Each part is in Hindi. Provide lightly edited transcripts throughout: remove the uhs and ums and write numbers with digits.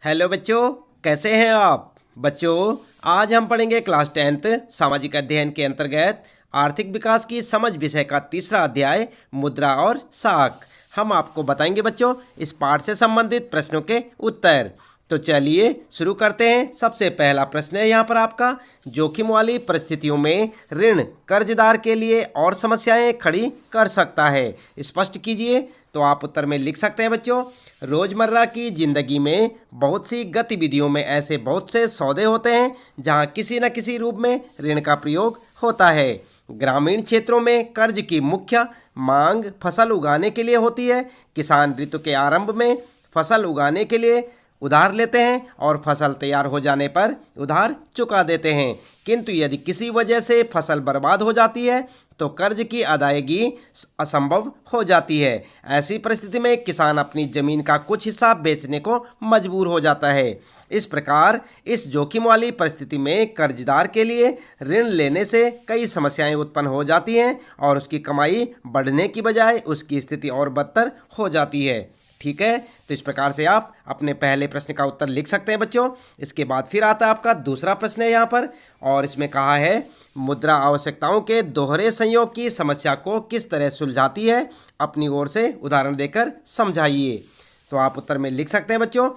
हेलो बच्चों, कैसे हैं आप? बच्चों, आज हम पढ़ेंगे क्लास 10th सामाजिक अध्ययन के अंतर्गत आर्थिक विकास की समझ विषय का तीसरा अध्याय मुद्रा और साख। हम आपको बताएंगे बच्चों इस पाठ से संबंधित प्रश्नों के उत्तर। तो चलिए शुरू करते हैं। सबसे पहला प्रश्न है यहाँ पर आपका, जोखिम वाली परिस्थितियों में ऋण कर्जदार के लिए और समस्याएं खड़ी कर सकता है, स्पष्ट कीजिए। तो आप उत्तर में लिख सकते हैं बच्चों, रोजमर्रा की जिंदगी में बहुत सी गतिविधियों में ऐसे बहुत से सौदे होते हैं जहां किसी न किसी रूप में ऋण का प्रयोग होता है। ग्रामीण क्षेत्रों में कर्ज की मुख्य मांग फसल उगाने के लिए होती है। किसान ऋतु के आरंभ में फसल उगाने के लिए उधार लेते हैं और फसल तैयार हो जाने पर उधार चुका देते हैं, किंतु यदि किसी वजह से फसल बर्बाद हो जाती है तो कर्ज की अदायगी असंभव हो जाती है। ऐसी परिस्थिति में किसान अपनी जमीन का कुछ हिस्सा बेचने को मजबूर हो जाता है। इस प्रकार इस जोखिम वाली परिस्थिति में कर्जदार के लिए ऋण लेने से कई समस्याएं उत्पन्न हो जाती हैं और उसकी कमाई बढ़ने की बजाय उसकी स्थिति और बदतर हो जाती है। ठीक है, तो इस प्रकार से आप अपने पहले प्रश्न का उत्तर लिख सकते हैं बच्चों। इसके बाद फिर आता है आपका दूसरा प्रश्न है यहाँ पर, और इसमें कहा है मुद्रा आवश्यकताओं के दोहरे संयोग की समस्या को किस तरह सुलझाती है, अपनी ओर से उदाहरण देकर समझाइए। तो आप उत्तर में लिख सकते हैं बच्चों,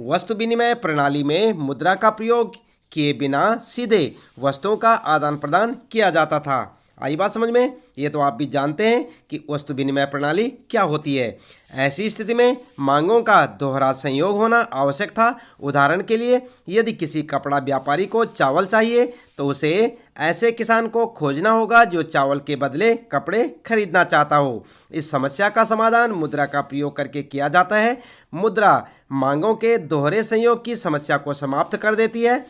वस्तु विनिमय प्रणाली में मुद्रा का प्रयोग किए बिना सीधे वस्तुओं का आदान प्रदान किया जाता था। आई बात समझ में? ये तो आप भी जानते हैं कि वस्तु विनिमय प्रणाली क्या होती है। ऐसी स्थिति में मांगों का दोहरा संयोग होना आवश्यक था। उदाहरण के लिए, यदि किसी कपड़ा व्यापारी को चावल चाहिए तो उसे ऐसे किसान को खोजना होगा जो चावल के बदले कपड़े खरीदना चाहता हो। इस समस्या का समाधान मुद्रा का प्रयोग करके किया जाता है। मुद्रा मांगों के दोहरे संयोग की समस्या को समाप्त कर देती है।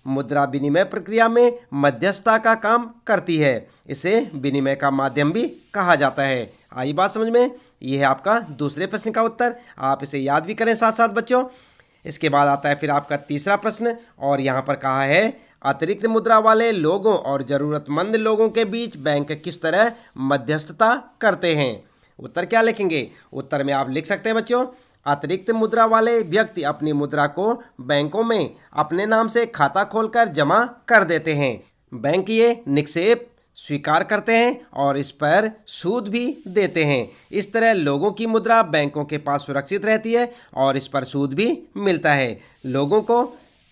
मुद्रा विनिमय प्रक्रिया में मध्यस्थता का काम करती है। इसे विनिमय का माध्यम भी कहा जाता है। आई बात समझ में? यह है आपका दूसरे प्रश्न का उत्तर। आप इसे याद भी करें साथ साथ बच्चों। इसके बाद आता है फिर आपका तीसरा प्रश्न, और यहाँ पर कहा है अतिरिक्त मुद्रा वाले लोगों और ज़रूरतमंद लोगों के बीच बैंक किस तरह मध्यस्थता करते हैं। उत्तर क्या लिखेंगे? उत्तर में आप लिख सकते हैं बच्चों, अतिरिक्त मुद्रा वाले व्यक्ति अपनी मुद्रा को बैंकों में अपने नाम से खाता खोलकर जमा कर देते हैं। बैंक ये निक्षेप स्वीकार करते हैं और इस पर सूद भी देते हैं। इस तरह लोगों की मुद्रा बैंकों के पास सुरक्षित रहती है और इस पर सूद भी मिलता है। लोगों को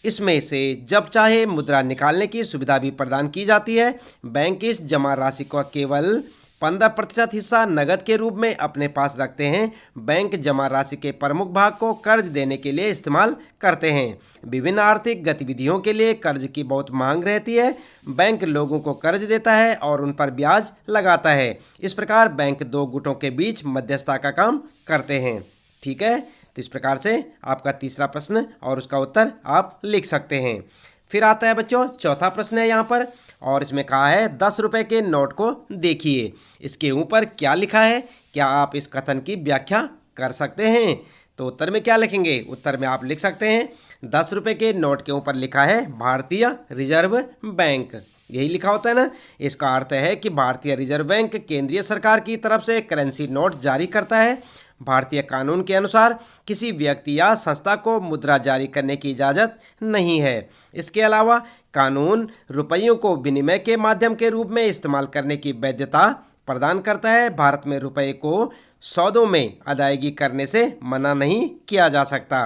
इसमें से जब चाहे मुद्रा निकालने की सुविधा भी प्रदान की जाती है। बैंक इस जमा राशि को केवल 15% हिस्सा नगद के रूप में अपने पास रखते हैं। बैंक जमा राशि के प्रमुख भाग को कर्ज देने के लिए इस्तेमाल करते हैं। विभिन्न आर्थिक गतिविधियों के लिए कर्ज की बहुत मांग रहती है। बैंक लोगों को कर्ज देता है और उन पर ब्याज लगाता है। इस प्रकार बैंक दो गुटों के बीच मध्यस्थता का काम करते हैं। ठीक है, तो इस प्रकार से आपका तीसरा प्रश्न और उसका उत्तर आप लिख सकते हैं। फिर आता है बच्चों चौथा प्रश्न है यहाँ पर, और इसमें कहा है 10 रुपए के नोट को देखिए। इसके ऊपर क्या लिखा है, क्या आप इस कथन की व्याख्या कर सकते हैं? तो उत्तर में क्या लिखेंगे? उत्तर में आप लिख सकते हैं, 10 रुपए के नोट के ऊपर लिखा है भारतीय रिजर्व बैंक। यही लिखा होता है ना। इसका अर्थ है कि भारतीय रिजर्व बैंक केंद्रीय सरकार की तरफ से करेंसी नोट जारी करता है। भारतीय कानून के अनुसार किसी व्यक्ति या संस्था को मुद्रा जारी करने की इजाज़त नहीं है। इसके अलावा कानून रुपयों को विनिमय के माध्यम के रूप में इस्तेमाल करने की वैधता प्रदान करता है। भारत में रुपये को सौदों में अदायगी करने से मना नहीं किया जा सकता।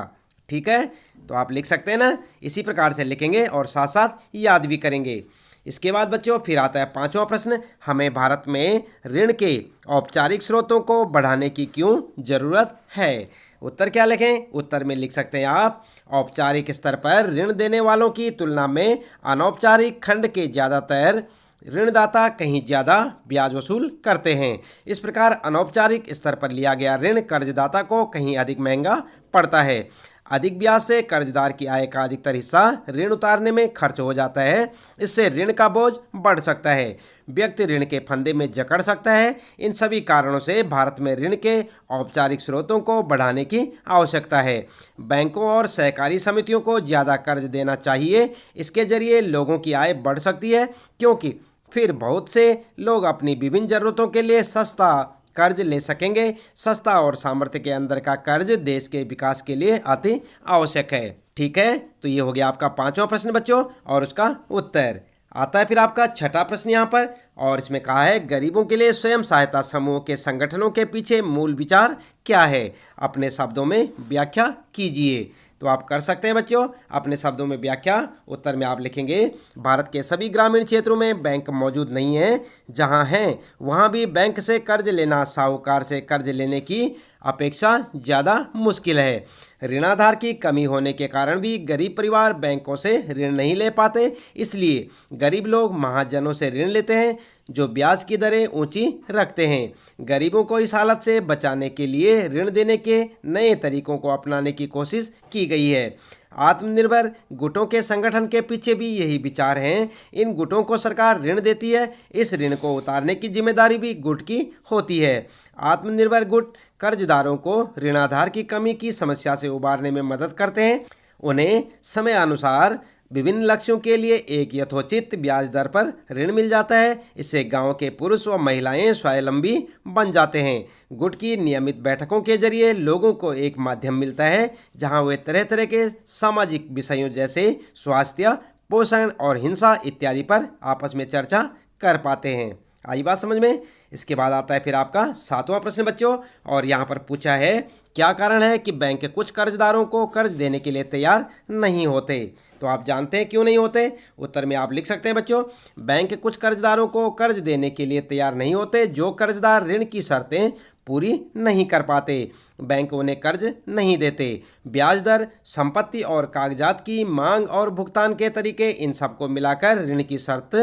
ठीक है, तो आप लिख सकते हैं ना। इसी प्रकार से लिखेंगे और साथ साथ याद भी करेंगे। इसके बाद बच्चों फिर आता है पांचवा प्रश्न, हमें भारत में ऋण के औपचारिक स्रोतों को बढ़ाने की क्यों ज़रूरत है। उत्तर क्या लिखें? उत्तर में लिख सकते हैं आप, औपचारिक स्तर पर ऋण देने वालों की तुलना में अनौपचारिक खंड के ज़्यादातर ऋणदाता कहीं ज़्यादा ब्याज वसूल करते हैं। इस प्रकार अनौपचारिक स्तर पर लिया गया ऋण कर्जदाता को कहीं अधिक महंगा पड़ता है। अधिक ब्याज से कर्जदार की आय का अधिकतर हिस्सा ऋण उतारने में खर्च हो जाता है। इससे ऋण का बोझ बढ़ सकता है। व्यक्ति ऋण के फंदे में जकड़ सकता है। इन सभी कारणों से भारत में ऋण के औपचारिक स्रोतों को बढ़ाने की आवश्यकता है। बैंकों और सहकारी समितियों को ज़्यादा कर्ज देना चाहिए। इसके जरिए लोगों की आय बढ़ सकती है, क्योंकि फिर बहुत से लोग अपनी विभिन्न ज़रूरतों के लिए सस्ता कर्ज ले सकेंगे। सस्ता और सामर्थ्य के अंदर का कर्ज देश के विकास के लिए अति आवश्यक है। ठीक है, तो ये हो गया आपका 5वां प्रश्न बच्चों और उसका उत्तर। आता है फिर आपका 6ठा प्रश्न यहाँ पर, और इसमें कहा है गरीबों के लिए स्वयं सहायता समूह के संगठनों के पीछे मूल विचार क्या है? अपने शब्दों में व्याख्या कीजिए। तो आप कर सकते हैं बच्चों अपने शब्दों में व्याख्या। उत्तर में आप लिखेंगे भारत के सभी ग्रामीण क्षेत्रों में बैंक मौजूद नहीं है। जहां हैं वहां भी बैंक से कर्ज लेना साहूकार से कर्ज लेने की अपेक्षा ज़्यादा मुश्किल है। ऋणाधार की कमी होने के कारण भी गरीब परिवार बैंकों से ऋण नहीं ले पाते। इसलिए गरीब लोग महाजनों से ऋण लेते हैं जो ब्याज की दरें ऊंची रखते हैं। गरीबों को इस हालत से बचाने के लिए ऋण देने के नए तरीकों को अपनाने की कोशिश की गई है। आत्मनिर्भर गुटों के संगठन के पीछे भी यही विचार हैं। इन गुटों को सरकार ऋण देती है। इस ऋण को उतारने की जिम्मेदारी भी गुट की होती है। आत्मनिर्भर गुट कर्जदारों को ऋणाधार की कमी की समस्या से उबारने में मदद करते हैं। उन्हें समयानुसार विभिन्न लक्ष्यों के लिए एक यथोचित ब्याज दर पर ऋण मिल जाता है। इससे गांव के पुरुष व महिलाएं स्वावलंबी बन जाते हैं। गुट की नियमित बैठकों के जरिए लोगों को एक माध्यम मिलता है जहां वे तरह तरह के सामाजिक विषयों जैसे स्वास्थ्य, पोषण और हिंसा इत्यादि पर आपस में चर्चा कर पाते हैं। आई बात समझ में? इसके बाद आता है फिर आपका 7वां प्रश्न बच्चों, और यहाँ पर पूछा है क्या कारण है कि बैंक कुछ कर्जदारों को कर्ज देने के लिए तैयार नहीं होते? तो आप जानते हैं क्यों नहीं होते। उत्तर में आप लिख सकते हैं बच्चों बैंक कुछ कर्जदारों को कर्ज देने के लिए तैयार नहीं होते जो कर्जदार ऋण की शर्तें पूरी नहीं कर पाते। बैंक उन्हें कर्ज नहीं देते। ब्याज दर, संपत्ति और कागजात की मांग और भुगतान के तरीके, इन सबको मिलाकर ऋण की शर्त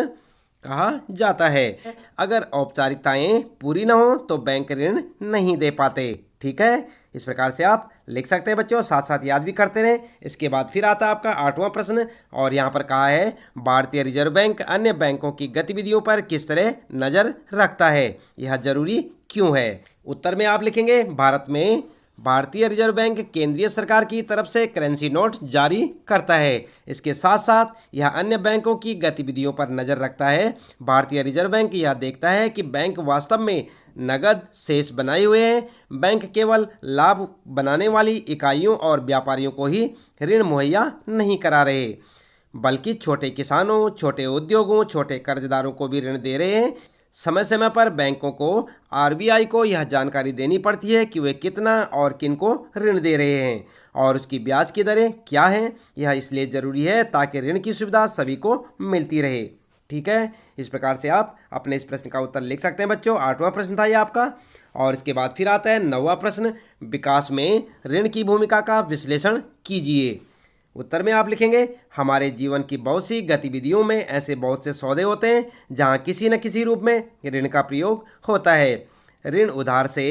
कहा जाता है। अगर औपचारिकताएं पूरी ना हो तो बैंक ऋण नहीं दे पाते। ठीक है, इस प्रकार से आप लिख सकते हैं बच्चों, साथ साथ याद भी करते रहें। इसके बाद फिर आता है आपका 8वां प्रश्न, और यहाँ पर कहा है भारतीय रिजर्व बैंक अन्य बैंकों की गतिविधियों पर किस तरह नज़र रखता है? यह जरूरी क्यों है? उत्तर में आप लिखेंगे भारत में भारतीय रिजर्व बैंक केंद्रीय सरकार की तरफ से करेंसी नोट जारी करता है। इसके साथ साथ यह अन्य बैंकों की गतिविधियों पर नज़र रखता है। भारतीय रिजर्व बैंक यह देखता है कि बैंक वास्तव में नगद शेष बनाए हुए हैं। बैंक केवल लाभ बनाने वाली इकाइयों और व्यापारियों को ही ऋण मुहैया नहीं करा रहे, बल्कि छोटे किसानों, छोटे उद्योगों, छोटे कर्जदारों को भी ऋण दे रहे हैं। समय समय पर बैंकों को आरबीआई को यह जानकारी देनी पड़ती है कि वे कितना और किन को ऋण दे रहे हैं और उसकी ब्याज की दरें क्या हैं। यह इसलिए ज़रूरी है ताकि ऋण की सुविधा सभी को मिलती रहे। ठीक है, इस प्रकार से आप अपने इस प्रश्न का उत्तर लिख सकते हैं बच्चों। 8वां प्रश्न था ये आपका, और इसके बाद फिर आता है 9वां प्रश्न, विकास में ऋण की भूमिका का विश्लेषण कीजिए। उत्तर में आप लिखेंगे हमारे जीवन की बहुत सी गतिविधियों में ऐसे बहुत से सौदे होते हैं जहां किसी न किसी रूप में ऋण का प्रयोग होता है। ऋण उधार से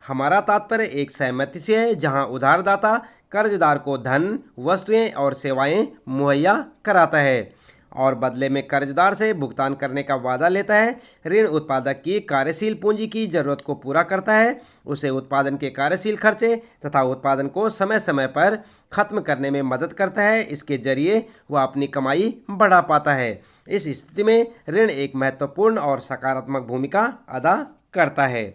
हमारा तात्पर्य एक सहमति से है जहां उधारदाता कर्जदार को धन, वस्तुएं और सेवाएं मुहैया कराता है और बदले में कर्जदार से भुगतान करने का वादा लेता है। ऋण उत्पादक की कार्यशील पूंजी की जरूरत को पूरा करता है, उसे उत्पादन के कार्यशील खर्चे तथा उत्पादन को समय समय पर खत्म करने में मदद करता है। इसके जरिए वह अपनी कमाई बढ़ा पाता है। इस स्थिति में ऋण एक महत्वपूर्ण और सकारात्मक भूमिका अदा करता है।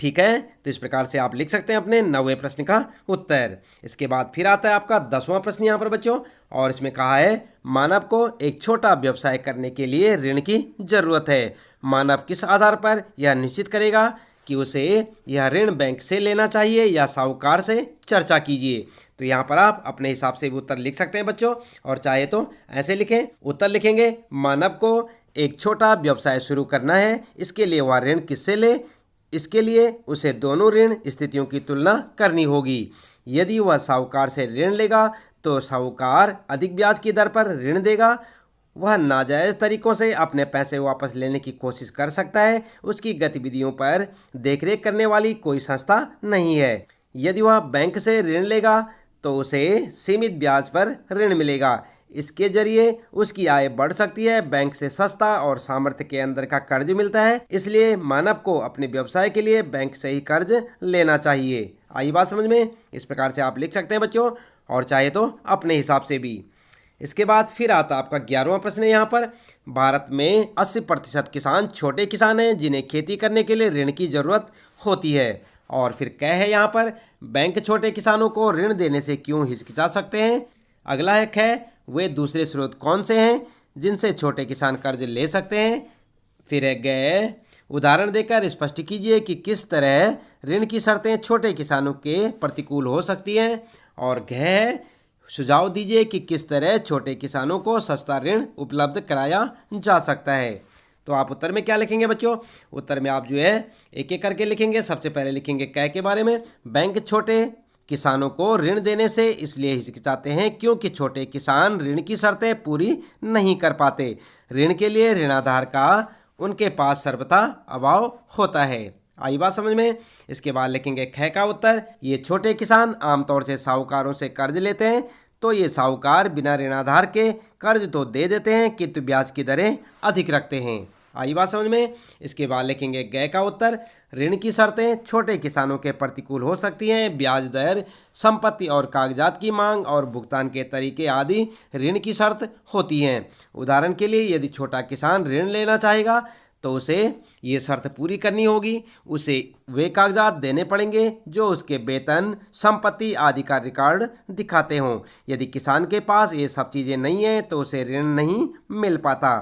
ठीक है, तो इस प्रकार से आप लिख सकते हैं अपने 9वें प्रश्न का उत्तर। इसके बाद फिर आता है आपका 10वां प्रश्न यहाँ पर बच्चों, और इसमें कहा है मानव को एक छोटा व्यवसाय करने के लिए ऋण की जरूरत है। मानव किस आधार पर यह निश्चित करेगा कि उसे यह ऋण बैंक से लेना चाहिए या साहूकार से? चर्चा कीजिए। तो यहाँ पर आप अपने हिसाब से भी उत्तर लिख सकते हैं बच्चों, और चाहे तो ऐसे लिखें। उत्तर लिखेंगे मानव को एक छोटा व्यवसाय शुरू करना है, इसके लिए वह ऋण किससे ले? इसके लिए उसे दोनों ऋण स्थितियों की तुलना करनी होगी। यदि वह साहूकार से ऋण लेगा तो साहूकार अधिक ब्याज की दर पर ऋण देगा। वह नाजायज़ तरीक़ों से अपने पैसे वापस लेने की कोशिश कर सकता है। उसकी गतिविधियों पर देखरेख करने वाली कोई संस्था नहीं है। यदि वह बैंक से ऋण लेगा तो उसे सीमित ब्याज पर ऋण मिलेगा। इसके जरिए उसकी आय बढ़ सकती है। बैंक से सस्ता और सामर्थ्य के अंदर का कर्ज मिलता है, इसलिए मानव को अपने व्यवसाय के लिए बैंक से ही कर्ज लेना चाहिए। आई बात समझ में? इस प्रकार से आप लिख सकते हैं बच्चों, और चाहे तो अपने हिसाब से भी। इसके बाद फिर आता आपका 11वां प्रश्न है यहाँ पर। भारत में 80% किसान छोटे किसान हैं जिन्हें खेती करने के लिए ऋण की ज़रूरत होती है। और फिर क है यहाँ पर, बैंक छोटे किसानों को ऋण देने से क्यों हिचकिचा सकते हैं। अगला है ख, वे दूसरे स्रोत कौन से हैं जिनसे छोटे किसान कर्ज ले सकते हैं। फिर है ग, उदाहरण देकर स्पष्ट कीजिए कि किस तरह ऋण की शर्तें छोटे किसानों के प्रतिकूल हो सकती हैं। और घ है, सुझाव दीजिए कि किस तरह छोटे किसानों को सस्ता ऋण उपलब्ध कराया जा सकता है। तो आप उत्तर में क्या लिखेंगे बच्चों, उत्तर में आप जो है एक एक करके लिखेंगे। सबसे पहले लिखेंगे क के बारे में, बैंक छोटे किसानों को ऋण देने से इसलिए हिचकिचाते हैं क्योंकि छोटे किसान ऋण की शर्तें पूरी नहीं कर पाते। ऋण के लिए ऋणाधार का उनके पास सर्वथा अभाव होता है। आई बात समझ में। इसके बाद लिखेंगे ख का उत्तर, ये छोटे किसान आमतौर से साहूकारों से कर्ज लेते हैं, तो ये साहूकार बिना ऋणाधार के कर्ज तो दे देते हैं किंतु ब्याज की दरें अधिक रखते हैं। आई बात समझ में। इसके बाद लिखेंगे ग का उत्तर, ऋण की शर्तें छोटे किसानों के प्रतिकूल हो सकती हैं। ब्याज दर, संपत्ति और कागजात की मांग और भुगतान के तरीके आदि ऋण की शर्त होती हैं। उदाहरण के लिए यदि छोटा किसान ऋण लेना चाहेगा तो उसे ये शर्त पूरी करनी होगी, उसे वे कागजात देने पड़ेंगे जो उसके वेतन, संपत्ति आदि का रिकॉर्ड दिखाते हों। यदि किसान के पास ये सब चीज़ें नहीं हैं तो उसे ऋण नहीं मिल पाता।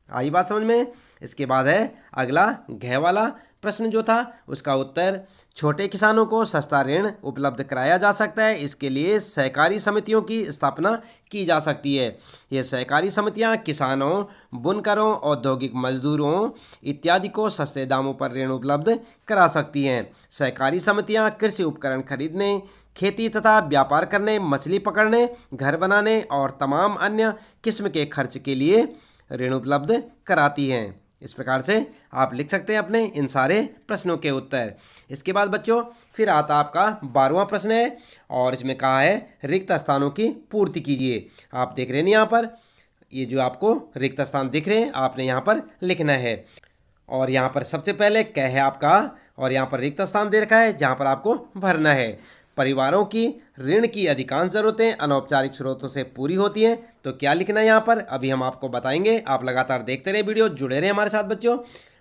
आई बात समझ में। इसके बाद है अगला घ वाला प्रश्न जो था उसका उत्तर, छोटे किसानों को सस्ता ऋण उपलब्ध कराया जा सकता है, इसके लिए सहकारी समितियों की स्थापना की जा सकती है। ये सहकारी समितियां किसानों, बुनकरों, औद्योगिक मजदूरों इत्यादि को सस्ते दामों पर ऋण उपलब्ध करा सकती हैं। सहकारी समितियां कृषि उपकरण खरीदने, खेती तथा व्यापार करने, मछली पकड़ने, घर बनाने और तमाम अन्य किस्म के खर्च के लिए ऋण उपलब्ध कराती हैं। इस प्रकार से आप लिख सकते हैं अपने इन सारे प्रश्नों के उत्तर। इसके बाद बच्चों फिर आता आपका 12वां प्रश्न है और इसमें कहा है रिक्त स्थानों की पूर्ति कीजिए। आप देख रहे हैं यहाँ पर, ये जो आपको रिक्त स्थान दिख रहे हैं आपने यहाँ पर लिखना है। और यहाँ पर सबसे पहले क है आपका और यहाँ पर रिक्त स्थान दे रखा है जहाँ पर आपको भरना है। परिवारों की ऋण की अधिकांश ज़रूरतें अनौपचारिक स्रोतों से पूरी होती हैं, तो क्या लिखना है यहाँ पर अभी हम आपको बताएंगे। आप लगातार देखते रहे वीडियो, जुड़े रहे हमारे साथ बच्चों।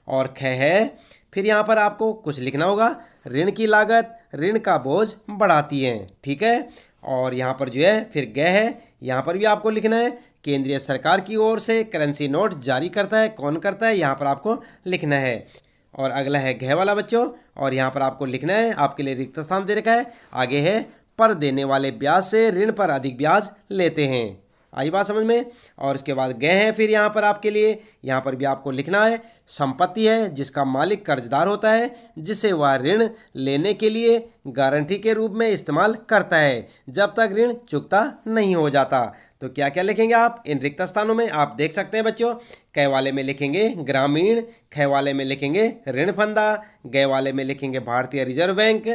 और ख है, फिर यहाँ पर आपको कुछ लिखना होगा, ऋण की लागत ऋण का बोझ बढ़ाती है, ठीक है। और यहाँ पर जो है फिर ग है, यहाँ पर भी आपको लिखना है, केंद्रीय सरकार की ओर से करेंसी नोट जारी करता है, कौन करता है यहाँ पर आपको लिखना है। और अगला है घ वाला बच्चों और यहाँ पर आपको लिखना है, आपके लिए रिक्त स्थान दे रखा है। आगे है, पर देने वाले ब्याज से ऋण पर अधिक ब्याज लेते हैं। आई बात समझ में। और इसके बाद ग है, फिर यहाँ पर आपके लिए यहाँ पर भी आपको लिखना है, संपत्ति है जिसका मालिक कर्जदार होता है, जिसे वह ऋण लेने के लिए गारंटी के रूप में इस्तेमाल करता है जब तक ऋण चुकता नहीं हो जाता। तो क्या क्या लिखेंगे आप इन रिक्त स्थानों में, आप देख सकते हैं बच्चों। क वाले में लिखेंगे ग्रामीण, ख वाले में लिखेंगे ऋण फंदा, ग वाले में लिखेंगे भारतीय रिजर्व बैंक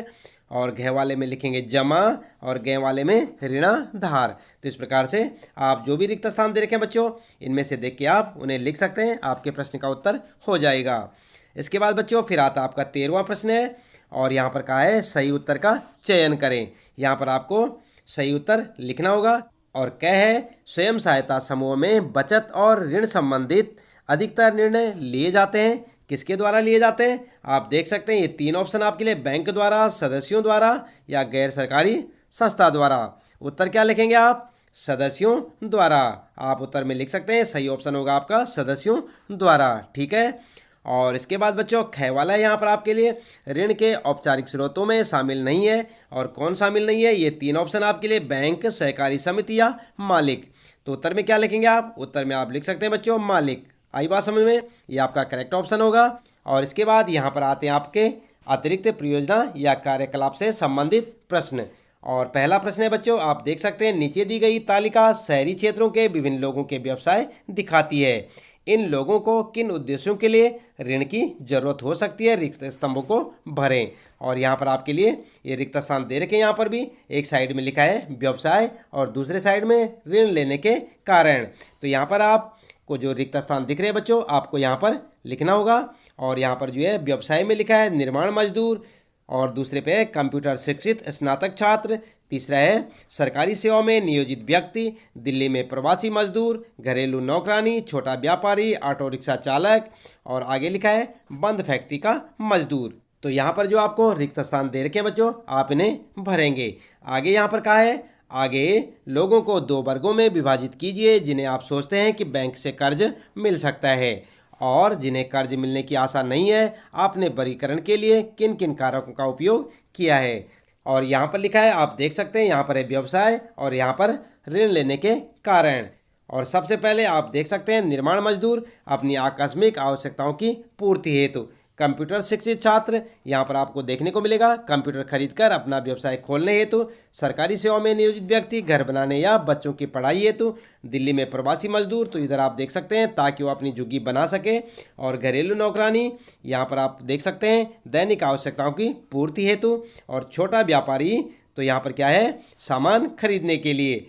और घ वाले में लिखेंगे जमा और ग वाले में ऋणाधार। तो इस प्रकार से आप जो भी रिक्त स्थान दे रखे हैं बच्चों, इनमें से देख के आप उन्हें लिख सकते हैं, आपके प्रश्न का उत्तर हो जाएगा। इसके बाद बच्चों फिर आता आपका 13वां प्रश्न है और यहाँ पर कहा है सही उत्तर का चयन करें। यहाँ पर आपको सही उत्तर लिखना होगा। और क है, स्वयं सहायता समूह में बचत और ऋण संबंधित अधिकतर निर्णय लिए जाते हैं, किसके द्वारा लिए जाते हैं। आप देख सकते हैं ये 3 ऑप्शन आपके लिए, बैंक द्वारा, सदस्यों द्वारा या गैर सरकारी संस्था द्वारा। उत्तर क्या लिखेंगे आप, सदस्यों द्वारा। आप उत्तर में लिख सकते हैं, सही ऑप्शन होगा आपका सदस्यों द्वारा, ठीक है। और इसके बाद बच्चों ख वाला है यहाँ पर आपके लिए, ऋण के औपचारिक स्रोतों में शामिल नहीं है। और कौन शामिल नहीं है, ये 3 ऑप्शन आपके लिए, बैंक, सहकारी समिति या मालिक। तो उत्तर में क्या लिखेंगे आप, उत्तर में आप लिख सकते हैं बच्चों मालिक। आई बात समझ में, ये आपका करेक्ट ऑप्शन होगा। और इसके बाद यहाँ पर आते हैं आपके अतिरिक्त परियोजना या कार्यकलाप से संबंधित प्रश्न। और पहला प्रश्न है बच्चों, आप देख सकते हैं नीचे दी गई तालिका शहरी क्षेत्रों के विभिन्न लोगों के व्यवसाय दिखाती है। इन लोगों को किन उद्देश्यों के लिए ऋण की जरूरत हो सकती है, रिक्त स्तंभों को भरें। और यहाँ पर आपके लिए ये रिक्त स्थान दे रखे हैं। यहाँ पर भी एक साइड में लिखा है व्यवसाय और दूसरे साइड में ऋण लेने के कारण। तो यहाँ पर आपको जो रिक्त स्थान दिख रहे हैं बच्चों, आपको यहाँ पर लिखना होगा। और यहाँ पर जो है व्यवसाय में लिखा है निर्माण मजदूर, और दूसरे पे है कंप्यूटर शिक्षित स्नातक छात्र, तीसरा है सरकारी सेवाओं में नियोजित व्यक्ति, दिल्ली में प्रवासी मजदूर, घरेलू नौकरानी, छोटा व्यापारी, ऑटो रिक्शा चालक, और आगे लिखा है बंद फैक्ट्री का मजदूर। तो यहाँ पर जो आपको रिक्त स्थान दे रखे हैं बच्चों, आप इन्हें भरेंगे। आगे यहाँ पर कहा है, आगे लोगों को 2 वर्गों में विभाजित कीजिए जिन्हें आप सोचते हैं कि बैंक से कर्ज मिल सकता है और जिन्हें कर्ज मिलने की आशा नहीं है। आपने वर्गीकरण के लिए किन किन कारकों का उपयोग किया है। और यहाँ पर लिखा है, आप देख सकते हैं, यहाँ पर है व्यवसाय और यहाँ पर ऋण लेने के कारण। और सबसे पहले आप देख सकते हैं, निर्माण मजदूर अपनी आकस्मिक आवश्यकताओं की पूर्ति हेतु। कंप्यूटर शिक्षित छात्र, यहाँ पर आपको देखने को मिलेगा, कंप्यूटर खरीदकर अपना व्यवसाय खोलने हेतु। सरकारी सेवा में नियोजित व्यक्ति घर बनाने या बच्चों की पढ़ाई हेतु। दिल्ली में प्रवासी मजदूर, तो इधर आप देख सकते हैं ताकि वो अपनी झुग्गी बना सके। और घरेलू नौकरानी, यहाँ पर आप देख सकते हैं दैनिक आवश्यकताओं की पूर्ति हेतु। और छोटा व्यापारी, तो यहाँ पर क्या है, सामान खरीदने के लिए।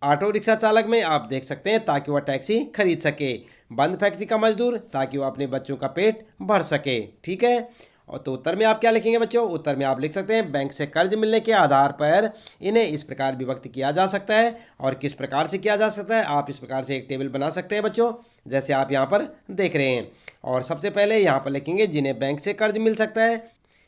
ऑटो रिक्शा चालक में आप देख सकते हैं ताकि वह टैक्सी खरीद सके। बंद फैक्ट्री का मजदूर, ताकि वह अपने बच्चों का पेट भर सके। ठीक है। और तो उत्तर में आप क्या लिखेंगे बच्चों, उत्तर में आप लिख सकते हैं, बैंक से कर्ज मिलने के आधार पर इन्हें इस प्रकार विभक्त किया जा सकता है। और किस प्रकार से किया जा सकता है, आप इस प्रकार से एक टेबल बना सकते हैं बच्चों, जैसे आप यहाँ पर देख रहे हैं। और सबसे पहले यहाँ पर लिखेंगे जिन्हें बैंक से कर्ज मिल सकता है,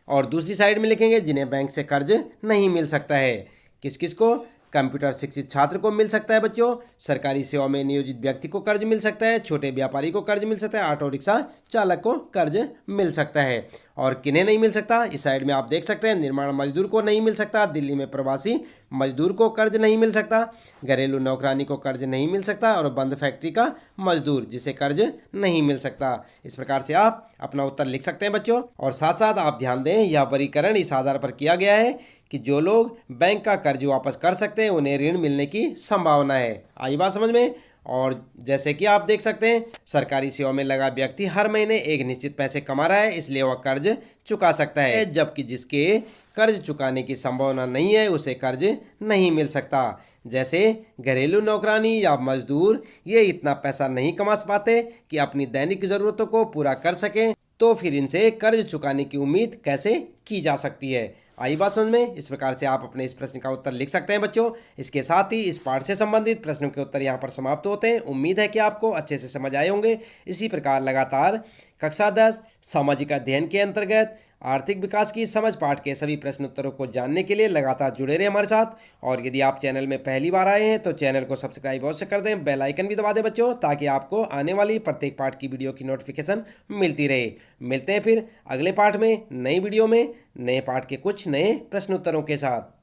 और दूसरी साइड में लिखेंगे जिन्हें बैंक से कर्ज नहीं मिल सकता है। किस किस को, कंप्यूटर शिक्षित छात्र को मिल सकता है बच्चों, सरकारी सेवा में नियोजित व्यक्ति को कर्ज मिल सकता है, छोटे व्यापारी को कर्ज मिल सकता है, ऑटो रिक्शा चालक को कर्ज मिल सकता है। और किन्हें नहीं मिल सकता, इस साइड में आप देख सकते हैं, निर्माण मजदूर को नहीं मिल सकता, दिल्ली में प्रवासी मजदूर को कर्ज नहीं मिल सकता, घरेलू नौकरानी को कर्ज नहीं मिल सकता, और बंद फैक्ट्री का मजदूर जिसे कर्ज नहीं मिल सकता। इस प्रकार से आप अपना उत्तर लिख सकते हैं बच्चों। और साथ साथ आप ध्यान दें, यह वर्गीकरण इस आधार पर किया गया है कि जो लोग बैंक का कर्ज वापस कर सकते हैं उन्हें ऋण मिलने की संभावना है। आई बात समझ में। और जैसे कि आप देख सकते हैं, सरकारी सेवा में लगा व्यक्ति हर महीने एक निश्चित पैसे कमा रहा है, इसलिए वह कर्ज चुका सकता है, जबकि जिसके कर्ज चुकाने की संभावना नहीं है उसे कर्ज नहीं मिल सकता। जैसे घरेलू नौकरानी या मजदूर, ये इतना पैसा नहीं कमा पाते कि अपनी दैनिक ज़रूरतों को पूरा कर सकें, तो फिर इनसे कर्ज चुकाने की उम्मीद कैसे की जा सकती है। आई बात समझ में। इस प्रकार से आप अपने इस प्रश्न का उत्तर लिख सकते हैं बच्चों। इसके साथ ही इस पाठ से संबंधित प्रश्नों के उत्तर यहाँ पर समाप्त होते हैं। उम्मीद है कि आपको अच्छे से समझ आए होंगे। इसी प्रकार लगातार कक्षा 10 सामाजिक अध्ययन के अंतर्गत आर्थिक विकास की समझ पाठ के सभी प्रश्न उत्तरों को जानने के लिए लगातार जुड़े रहे हमारे साथ। और यदि आप चैनल में पहली बार आए हैं तो चैनल को सब्सक्राइब अवश्य कर दें, बेल आइकन भी दबा दें बच्चों, ताकि आपको आने वाली प्रत्येक पाठ की वीडियो की नोटिफिकेशन मिलती रहे। मिलते हैं फिर अगले पाठ में, नई वीडियो में, नए पाठ के कुछ नए प्रश्न उत्तरों के साथ।